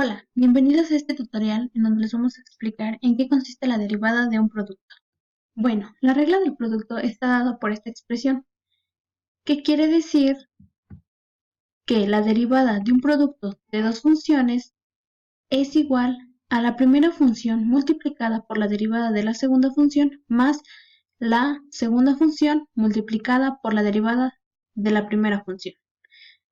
Hola, bienvenidos a este tutorial en donde les vamos a explicar en qué consiste la derivada de un producto. Bueno, la regla del producto está dada por esta expresión, que quiere decir que la derivada de un producto de dos funciones es igual a la primera función multiplicada por la derivada de la segunda función más la segunda función multiplicada por la derivada de la primera función.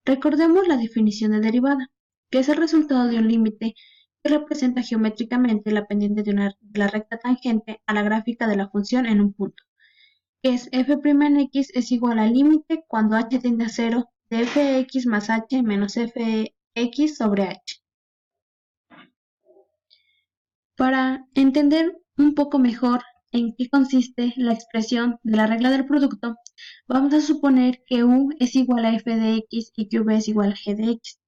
Recordemos la definición de derivada, que es el resultado de un límite que representa geométricamente la pendiente de la recta tangente a la gráfica de la función en un punto, que es f' en x es igual al límite cuando h tiende a 0 de fx más h menos fx sobre h. Para entender un poco mejor en qué consiste la expresión de la regla del producto, vamos a suponer que u es igual a f de x y que v es igual a g de x.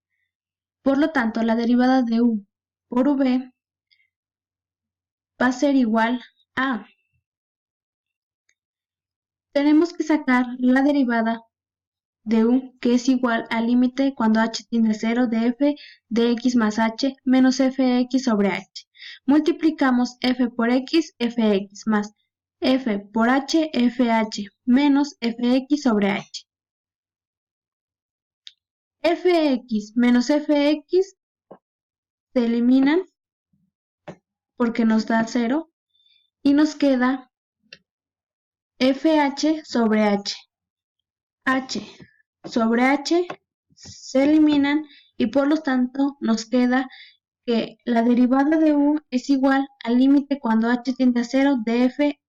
Por lo tanto, la derivada de u por v va a ser igual a... Tenemos que sacar la derivada de u, que es igual al límite cuando h tiende a 0 de f de x más h menos fx sobre h. Multiplicamos f por x, fx, más f por h, fh, menos fx sobre h. Fx menos fx se eliminan porque nos da 0 y nos queda fh sobre h. H sobre h se eliminan y por lo tanto nos queda que la derivada de u es igual al límite cuando h tiende a 0 de f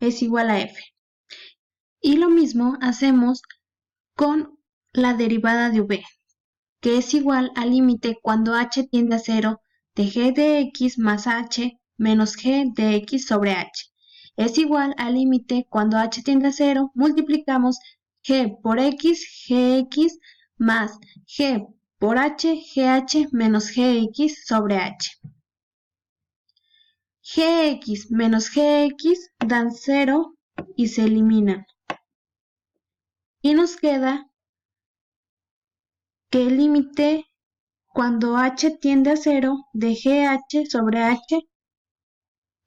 es igual a f. Y lo mismo hacemos con la derivada de v, que es igual al límite cuando h tiende a 0 de g de x más h menos g de x sobre h. Es igual al límite cuando h tiende a 0, multiplicamos g por x, gx, más g por h, gh, menos gx sobre h. Gx menos gx dan 0 y se eliminan. Y nos queda que el límite cuando h tiende a 0 de gh sobre h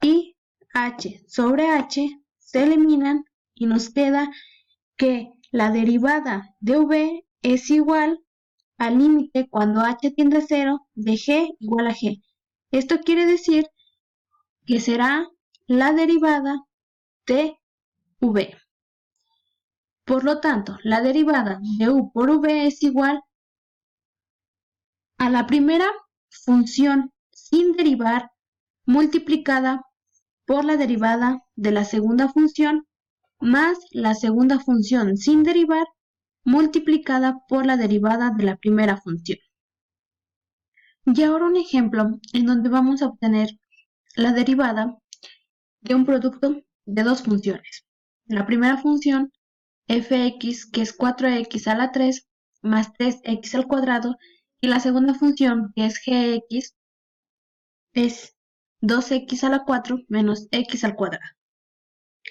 y h sobre h se eliminan y nos queda que la derivada de v es igual al límite cuando h tiende a 0 de g igual a g. Esto quiere decir que será la derivada de v. Por lo tanto, la derivada de u por v es igual a la primera función sin derivar multiplicada por la derivada de la segunda función más la segunda función sin derivar multiplicada por la derivada de la primera función. Y ahora un ejemplo en donde vamos a obtener la derivada de un producto de dos funciones. La primera función, fx, que es 4x a la 3 más 3x al cuadrado, y la segunda función, que es gx, es 2x a la 4 menos x al cuadrado.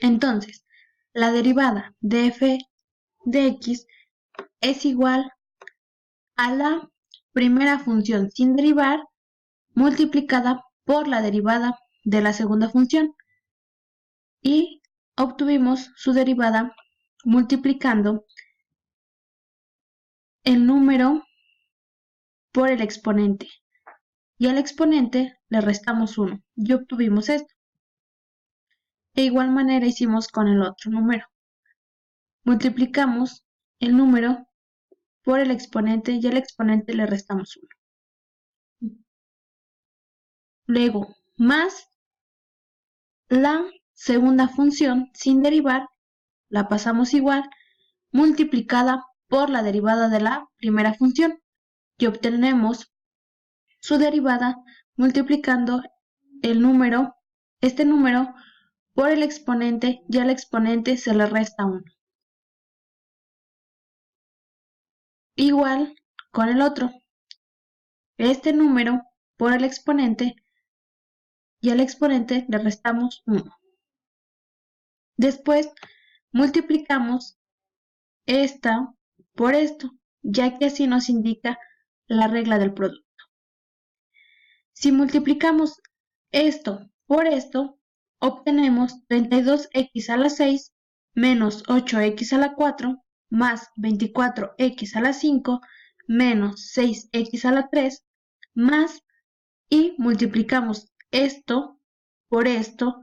Entonces, la derivada de f de x es igual a la primera función sin derivar multiplicada por la derivada de la segunda función y obtuvimos su derivada multiplicando el número por el exponente y al exponente le restamos 1 y obtuvimos esto. De igual manera hicimos con el otro número. Multiplicamos el número por el exponente y al exponente le restamos 1. Luego, más la segunda función sin derivar, la pasamos igual, multiplicada por la derivada de la primera función y obtenemos su derivada multiplicando el número, este número por el exponente y al exponente se le resta 1. Igual con el otro, este número por el exponente y al exponente le restamos 1. Después multiplicamos esta por esto, ya que así nos indica la regla del producto. Si multiplicamos esto por esto, obtenemos 32x a la 6 menos 8x a la 4 más 24x a la 5 menos 6x a la 3 más, y multiplicamos esto por esto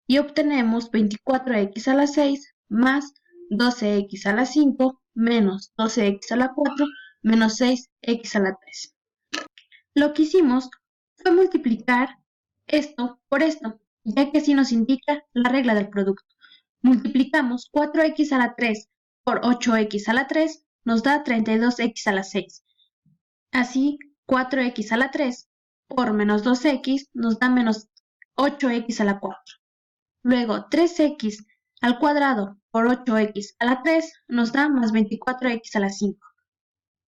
y obtenemos 24x a la 6 más 12x a la 5 menos 12x a la 4 menos 6x a la 3. Lo que hicimos fue multiplicar esto por esto, ya que así nos indica la regla del producto. Multiplicamos 4x a la 3 por 8x a la 3 nos da 32x a la 6. Así, 4x a la 3 por menos 2x nos da menos 8x a la 4. Luego, 3x al cuadrado por 8x a la 3 nos da más 24x a la 5.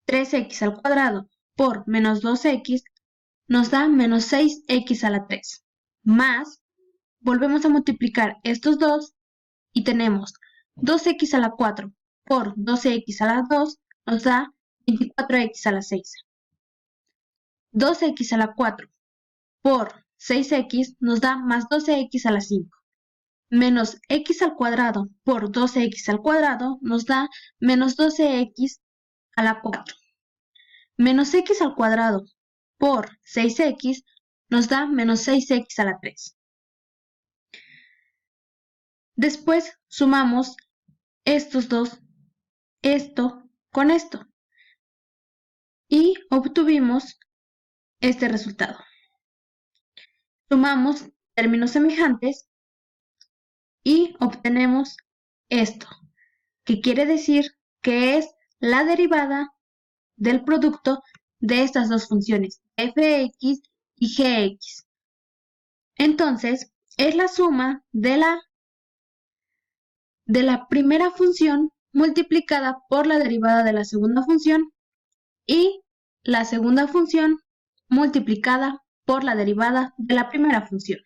3x al cuadrado por menos 2x nos da menos 6x a la 3. Más, volvemos a multiplicar estos dos y tenemos 2x a la 4 por 12x a la 2 nos da 24x a la 6. 2x a la 4 por 6x nos da más 12x a la 5. Menos x al cuadrado por 12x al cuadrado nos da menos 12x a la 4. Menos x al cuadrado por 6x nos da menos 6x a la 3. Después sumamos estos dos, esto con esto, y obtuvimos este resultado. Sumamos términos semejantes y obtenemos esto, que quiere decir que es la derivada del producto de estas dos funciones, f(x) y g(x). Entonces, es la suma de la primera función multiplicada por la derivada de la segunda función y la segunda función multiplicada por la derivada de la primera función.